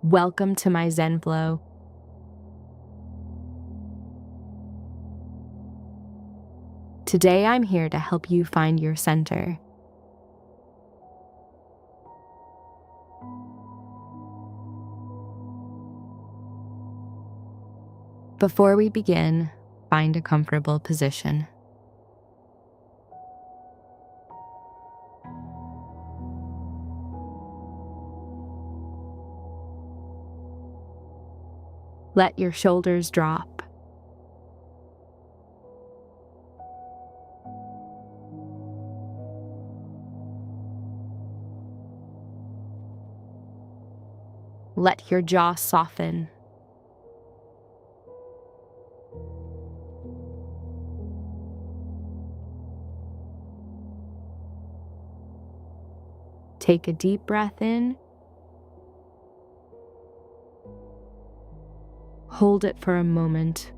Welcome to MyZenFlow. Today I'm here to help you find your center. Before we begin, find a comfortable position. Let your shoulders drop. Let your jaw soften. Take a deep breath in. Hold it for a moment.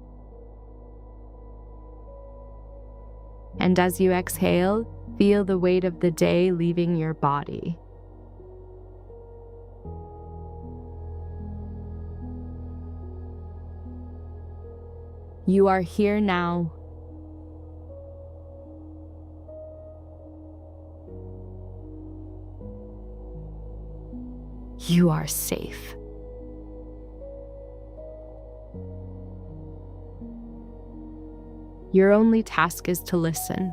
And as you exhale, feel the weight of the day leaving your body. You are here now. You are safe. Your only task is to listen.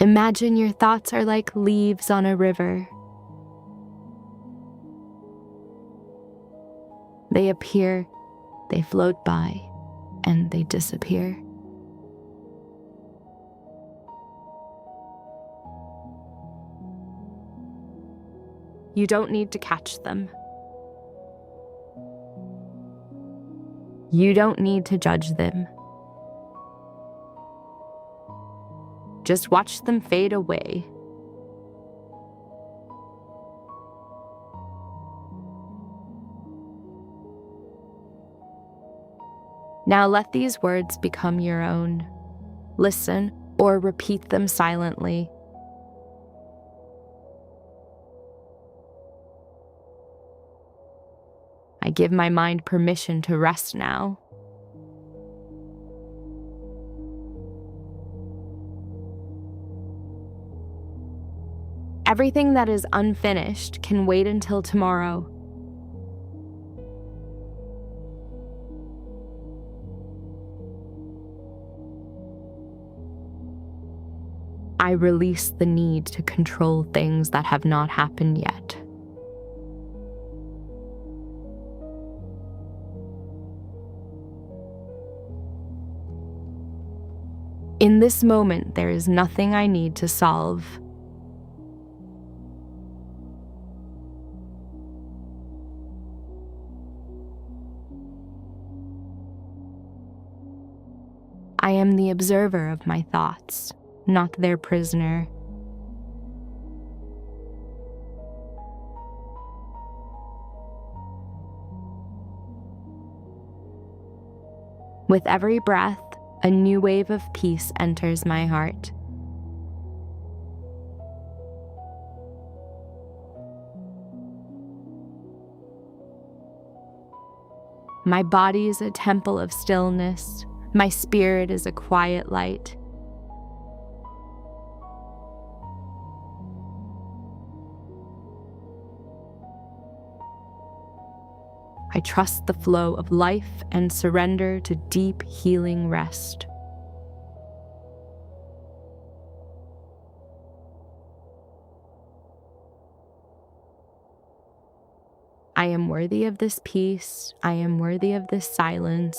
Imagine your thoughts are like leaves on a river. They appear, they float by, and they disappear. You don't need to catch them. You don't need to judge them. Just watch them fade away. Now let these words become your own. Listen or repeat them silently. I give my mind permission to rest now. Everything that is unfinished can wait until tomorrow. I release the need to control things that have not happened yet. In this moment, there is nothing I need to solve. I am the observer of my thoughts, not their prisoner. With every breath, a new wave of peace enters my heart. My body is a temple of stillness. My spirit is a quiet light. I trust the flow of life and surrender to deep healing rest. I am worthy of this peace. I am worthy of this silence.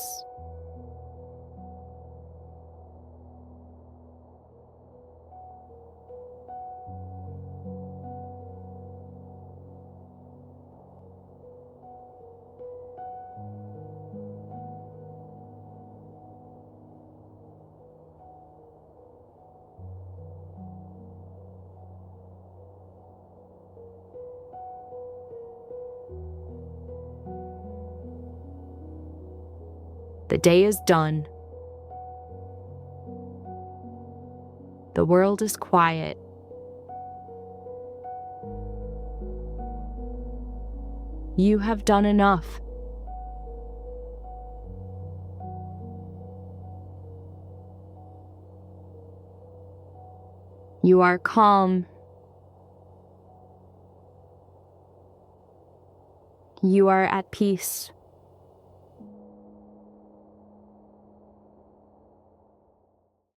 The day is done. The world is quiet. You have done enough. You are calm. You are at peace.